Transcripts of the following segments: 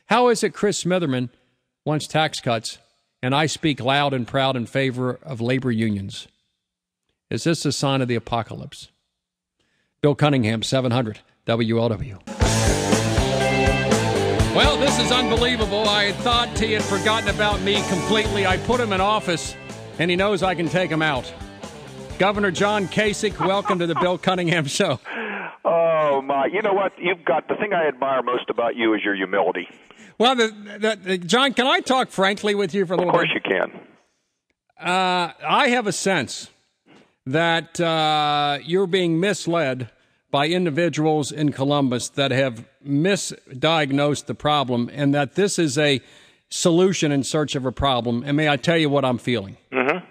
How is it Chris Smitherman wants tax cuts, and I speak loud and proud in favor of labor unions? Is this a sign of the apocalypse? Bill Cunningham, 700 WLW. Well, this is unbelievable. I thought he had forgotten about me completely. I put him in office, and he knows I can take him out. Governor John Kasich, welcome to the Bill Cunningham Show. Oh, my. You know what? You've got the thing I admire most about you is your humility. Well, John, can I talk frankly with you for a little bit? Of course you can. I have a sense that you're being misled by individuals in Columbus that have misdiagnosed the problem, and that this is a solution in search of a problem. And may I tell you what I'm feeling? Mm-hmm.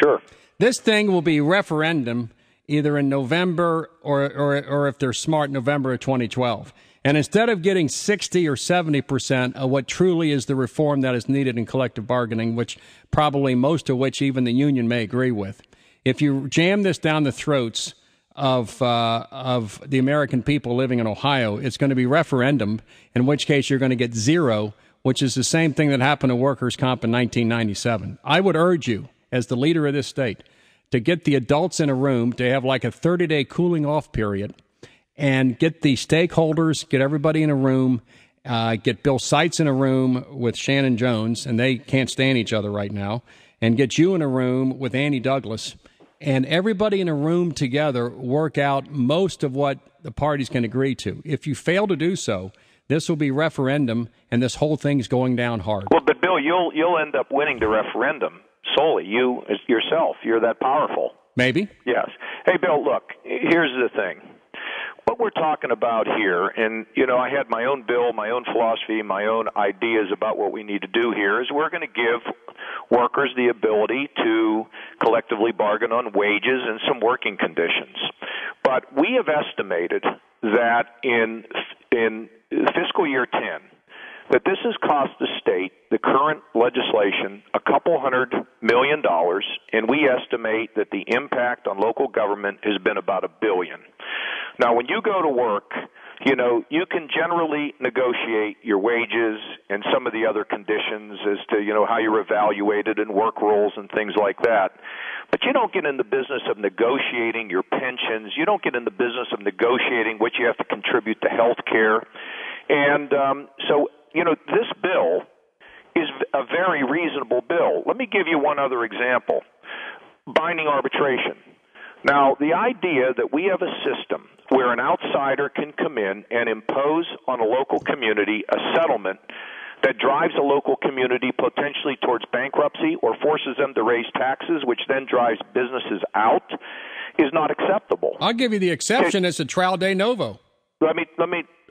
Sure. This thing will be referendum either in November or if they're smart, November of 2012. And instead of getting 60 or 70% of what truly is the reform that is needed in collective bargaining, which probably most of which even the union may agree with, if you jam this down the throats of the American people living in Ohio, it's going to be referendum, in which case you're going to get zero, which is the same thing that happened to workers' comp in 1997. I would urge you, as the leader of this state, to get the adults in a room, to have like a 30-day cooling-off period, and get the stakeholders, get everybody in a room, get Bill Seitz in a room with Shannon Jones, and they can't stand each other right now, and get you in a room with Andy Douglas, and everybody in a room together work out most of what the parties can agree to. If you fail to do so, this will be referendum, and this whole thing's going down hard. Well, but Bill, you'll end up winning the referendum solely. You yourself, you're that powerful. Maybe. Yes. Hey, Bill, look, here's the thing. What we're talking about here, and, you know, I had my own bill, my own philosophy, my own ideas about what we need to do here, is we're going to give workers the ability to collectively bargain on wages and some working conditions. But we have estimated that in fiscal year 10, that this has cost the state, the current legislation, $200 million, and we estimate that the impact on local government has been about $1 billion. Now, when you go to work, you know, you can generally negotiate your wages and some of the other conditions as to, you know, how you're evaluated and work rules and things like that. But you don't get in the business of negotiating your pensions. You don't get in the business of negotiating what you have to contribute to health care. And so, you know, this bill is a very reasonable bill. Let me give you one other example. Binding arbitration. Now, the idea that we have a system where an outsider can come in and impose on a local community a settlement that drives a local community potentially towards bankruptcy or forces them to raise taxes, which then drives businesses out, is not acceptable. I'll give you the exception. It's a trial de novo. Let me.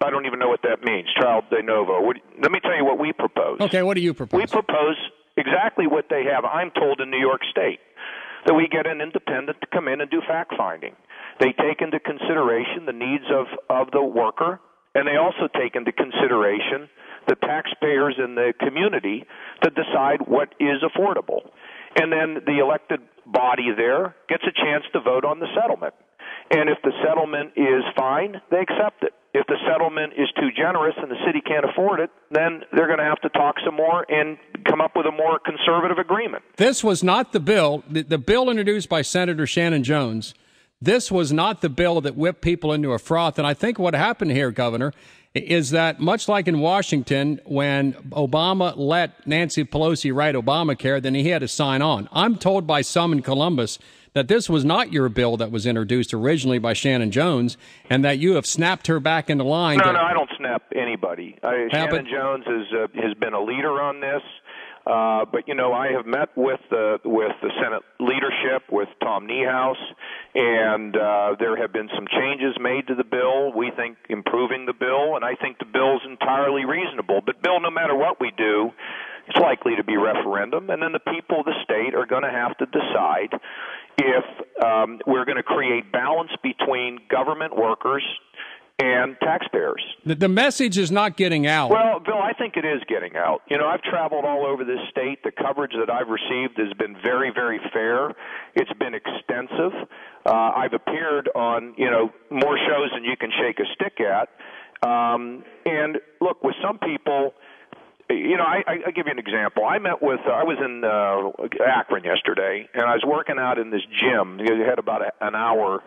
I don't even know what that means, trial de novo. Let me tell you what we propose. Okay, what do you propose? We propose exactly what they have, I'm told, in New York State, that we get an independent to come in and do fact-finding. They take into consideration the needs of the worker, and they also take into consideration the taxpayers in the community to decide what is affordable. And then the elected body there gets a chance to vote on the settlement. And if the settlement is fine, they accept it. If the settlement is too generous and the city can't afford it, then they're going to have to talk some more and come up with a more conservative agreement. This was not the bill. The bill introduced by Senator Shannon Jones, this was not the bill that whipped people into a froth. And I think what happened here, Governor, is that much like in Washington, when Obama let Nancy Pelosi write Obamacare, then he had to sign on. I'm told by some in Columbus that this was not your bill that was introduced originally by Shannon Jones, and that you have snapped her back into line. No, I don't snap anybody. Shannon Jones has been a leader on this. But, you know, I have met with the Senate leadership, with Tom Niehaus, and there have been some changes made to the bill, we think improving the bill, and I think the bill is entirely reasonable. But, Bill, no matter what we do, it's likely to be referendum, and then the people of the state are going to have to decide if we're going to create balance between government workers and taxpayers. The message is not getting out. Well, Bill, I think it is getting out. You know, I've traveled all over this state. The coverage that I've received has been very, very fair. It's been extensive. I've appeared on, you know, more shows than you can shake a stick at. And look, with some people, I give you an example. I was in Akron yesterday, and I was working out in this gym. You had about an hour,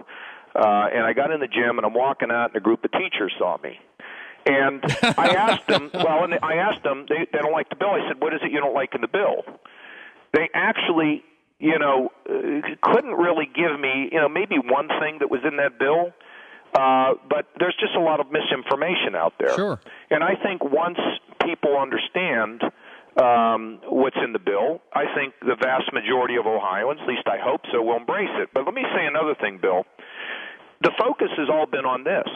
and I got in the gym, and I'm walking out, and a group of teachers saw me. And I asked them, they don't like the bill. I said, what is it you don't like in the bill? They actually, couldn't really give me, maybe one thing that was in that bill. But there's just a lot of misinformation out there. Sure. And I think once people understand what's in the bill, I think the vast majority of Ohioans, at least I hope so, will embrace it. But let me say another thing, Bill. The focus has all been on this.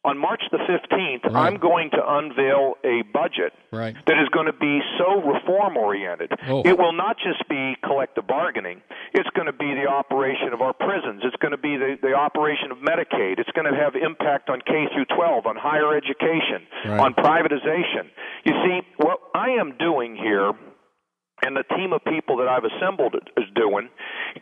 On March the 15th, right. I'm going to unveil a budget right. that is going to be so reform-oriented. Oh. It will not just be collective bargaining. It's going to be the operation of our prisons. It's going to be the operation of Medicaid. It's going to have impact on K through 12, on higher education, right. on privatization. You see, what I am doing here, and the team of people that I've assembled is doing,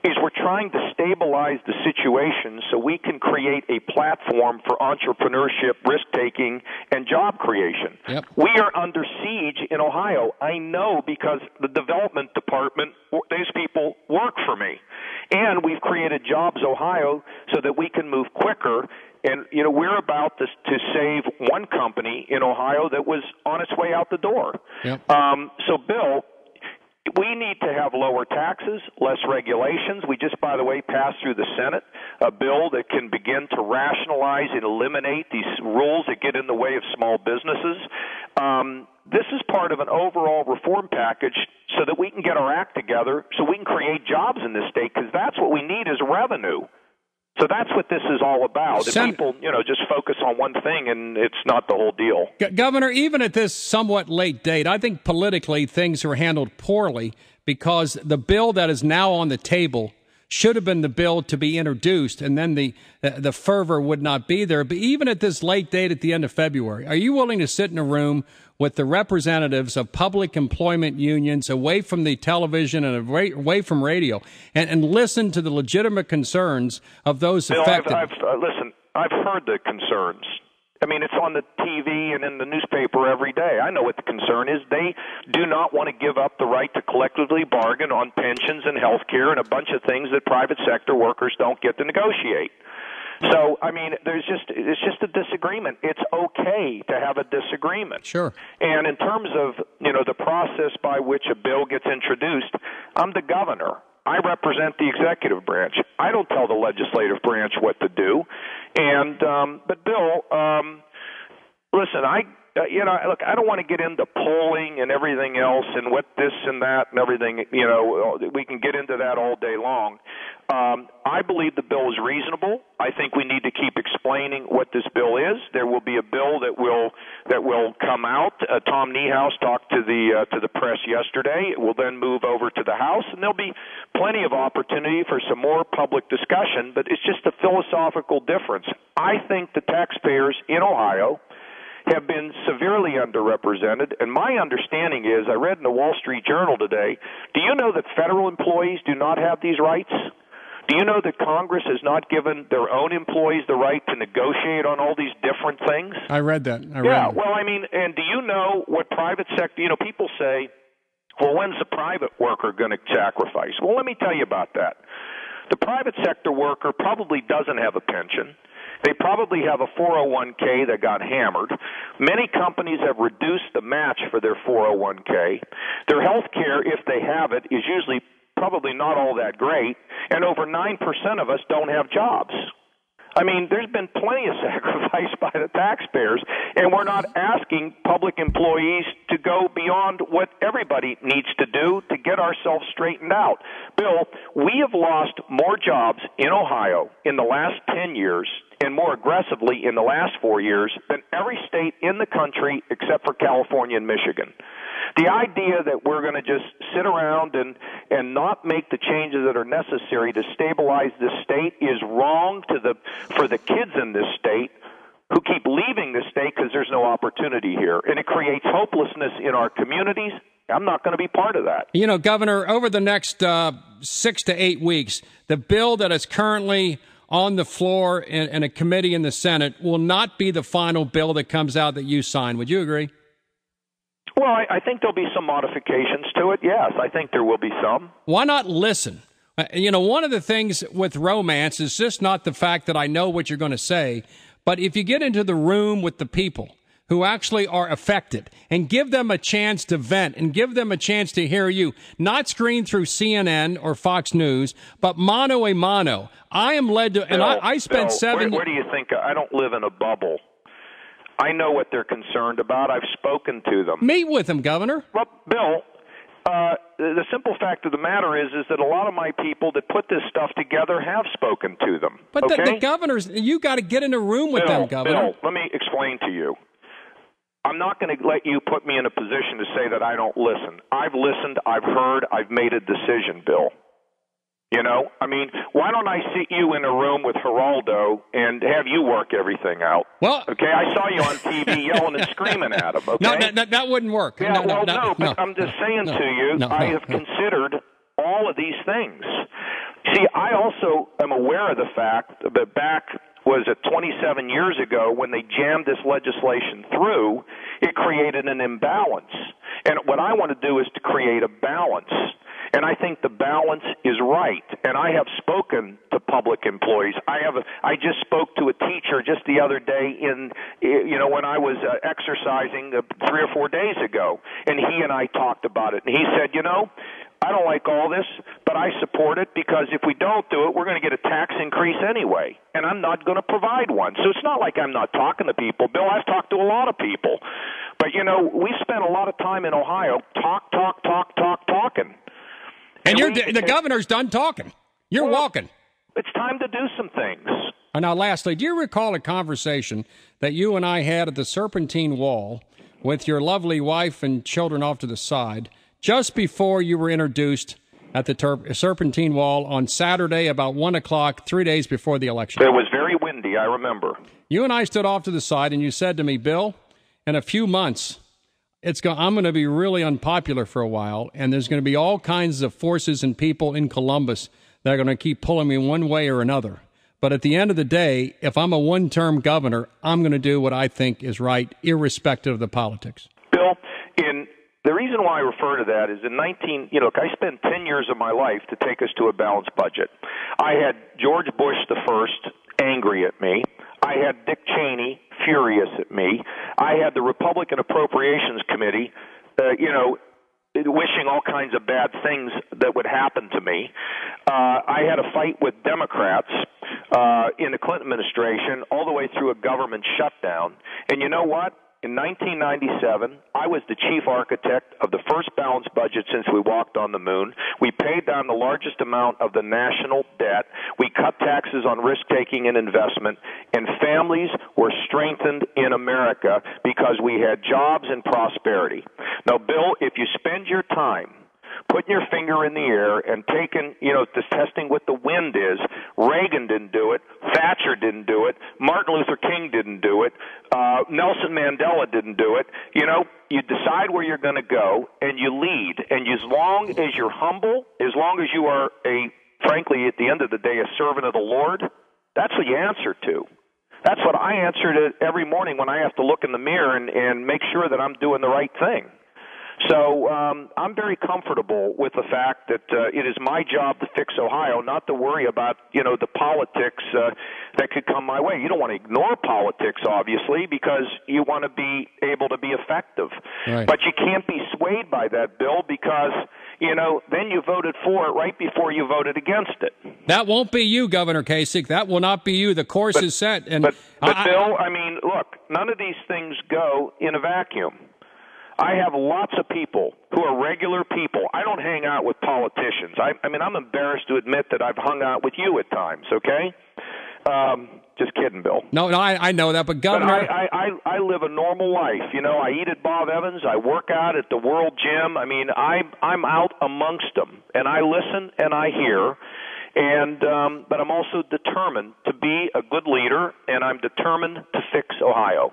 is we're trying to stabilize the situation so we can create a platform for entrepreneurship, risk-taking, and job creation. Yep. We are under siege in Ohio. I know because the development department, these people work for me. And we've created Jobs Ohio so that we can move quicker. And, we're about to save one company in Ohio that was on its way out the door. Yep. So, Bill, we need to have lower taxes, less regulations. We just, by the way, passed through the Senate a bill that can begin to rationalize and eliminate these rules that get in the way of small businesses. This is part of an overall reform package so that we can get our act together so we can create jobs in this state, because that's what we need is revenue. So that's what this is all about. If people, just focus on one thing, and it's not the whole deal. Governor, even at this somewhat late date, I think politically things are handled poorly because the bill that is now on the table should have been the bill to be introduced, and then the fervor would not be there. But even at this late date at the end of February, are you willing to sit in a room with the representatives of public employment unions away from the television and away from radio and listen to the legitimate concerns of those affected? Listen, I've heard the concerns. I mean, it's on the TV and in the newspaper every day. I know what the concern is. They do not want to give up the right to collectively bargain on pensions and health care and a bunch of things that private sector workers don't get to negotiate. So, I mean, it's just a disagreement. It's okay to have a disagreement. Sure. And in terms of, the process by which a bill gets introduced, I'm the governor. I represent the executive branch. I don't tell the legislative branch what to do. And but Bill, listen, look, I don't want to get into polling and everything else and what this and that and everything. We can get into that all day long. I believe the bill is reasonable. I think we need to keep explaining what this bill is. There will be a bill that will come out. Tom Niehaus talked to the press yesterday. It will then move over to the House, and there'll be plenty of opportunity for some more public discussion. But it's just a philosophical difference. I think the taxpayers in Ohio have been severely underrepresented, and my understanding is, I read in the Wall Street Journal today, do you know that federal employees do not have these rights? Do you know that Congress has not given their own employees the right to negotiate on all these different things? I read that. Well, I mean, and do you know what private sector, people say, well, when's the private worker going to sacrifice? Well, let me tell you about that. The private sector worker probably doesn't have a pension. They probably have a 401k that got hammered. Many companies have reduced the match for their 401k. Their health care, if they have it, is usually probably not all that great, and over 9% of us don't have jobs. I mean, there's been plenty of sacrifice by the taxpayers, and we're not asking public employees to go beyond what everybody needs to do to get ourselves straightened out. Bill, we have lost more jobs in Ohio in the last 10 years and more aggressively in the last 4 years than every state in the country except for California and Michigan. The idea that we're going to just sit around and not make the changes that are necessary to stabilize this state is wrong for the kids in this state who keep leaving this state because there's no opportunity here. And it creates hopelessness in our communities. I'm not going to be part of that. Governor, over the next 6 to 8 weeks, the bill that is currently on the floor in a committee in the Senate will not be the final bill that comes out that you sign. Would you agree? Well, I think there'll be some modifications to it. Yes, I think there will be some. Why not listen? One of the things with romance is just not the fact that I know what you're going to say, but if you get into the room with the people who actually are affected and give them a chance to vent and give them a chance to hear you, not screen through CNN or Fox News, but mano a mano. I am led to, and I spent Bill, 7 where do you think? I don't live in a bubble. I know what they're concerned about. I've spoken to them. Meet with them, Governor. Well, Bill, the simple fact of the matter is that a lot of my people that put this stuff together have spoken to them. But okay? the governors, you got to get in a room with them, Governor. Bill, let me explain to you. I'm not going to let you put me in a position to say that I don't listen. I've listened, I've heard, I've made a decision, Bill. Why don't I sit you in a room with Geraldo and have you work everything out? Well, okay, I saw you on TV yelling and screaming at him. Okay? No, that wouldn't work. Yeah, but I'm just saying to you, I have considered all of these things. See, I also am aware of the fact that back 27 years ago when they jammed this legislation through, it created an imbalance. And what I want to do is to create a balance. And I think the balance is right. And I have spoken to public employees. I just spoke to a teacher just the other day when I was exercising 3 or 4 days ago. And he and I talked about it. And he said, I don't like all this, but I support it because if we don't do it, we're going to get a tax increase anyway, and I'm not going to provide one. So it's not like I'm not talking to people. Bill, I've talked to a lot of people. But, we spent a lot of time in Ohio talking. And the governor's done talking. You're walking. It's time to do some things. And now, lastly, do you recall a conversation that you and I had at the Serpentine Wall with your lovely wife and children off to the side just before you were introduced at the Serpentine Wall on Saturday about 1 o'clock, 3 days before the election? It was very windy, I remember. You and I stood off to the side, and you said to me, Bill, in a few months, I'm going to be really unpopular for a while, and there's going to be all kinds of forces and people in Columbus that are going to keep pulling me one way or another. But at the end of the day, if I'm a one-term governor, I'm going to do what I think is right, irrespective of the politics. Bill, the reason why I refer to that is I spent 10 years of my life to take us to a balanced budget. I had George Bush the first angry at me. I had Dick Cheney furious at me. I had the Republican Appropriations Committee, wishing all kinds of bad things that would happen to me. I had a fight with Democrats in the Clinton administration all the way through a government shutdown. And you know what? In 1997, I was the chief architect of the first balanced budget since we walked on the moon. We paid down the largest amount of the national debt. We cut taxes on risk-taking and investment, and families were strengthened in America because we had jobs and prosperity. Now, Bill, if you spend your time putting your finger in the air and taking, this testing what the wind is. Reagan didn't do it. Thatcher didn't do it. Martin Luther King didn't do it. Nelson Mandela didn't do it. You decide where you're going to go and you lead. And as long as you're humble, as long as you are frankly, at the end of the day, a servant of the Lord, that's what you answer to. That's what I answer to every morning when I have to look in the mirror and make sure that I'm doing the right thing. So I'm very comfortable with the fact that it is my job to fix Ohio, not to worry about, the politics that could come my way. You don't want to ignore politics, obviously, because you want to be able to be effective. Right. But you can't be swayed by that, Bill, because, then you voted for it right before you voted against it. That won't be you, Governor Kasich. That will not be you. The course is set. But Bill, look, none of these things go in a vacuum. I have lots of people who are regular people. I don't hang out with politicians. I'm embarrassed to admit that I've hung out with you at times, okay? Just kidding, Bill. No, I know that, but Governor... But I live a normal life. I eat at Bob Evans. I work out at the World Gym. I'm out amongst them, and I listen and I hear. But I'm also determined to be a good leader, and I'm determined to fix Ohio.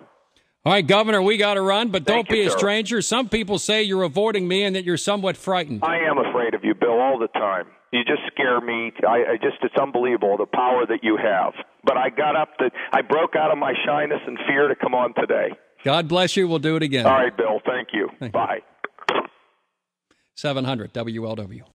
All right, Governor, we got to run, but don't be a sir. stranger. Some people say you're avoiding me and that you're somewhat frightened. I am afraid of you, Bill, all the time. You just scare me. It's unbelievable, the power that you have. But I broke out of my shyness and fear to come on today. God bless you. We'll do it again. All right, Bill. Thank you. Thank you. Bye. 700 WLW.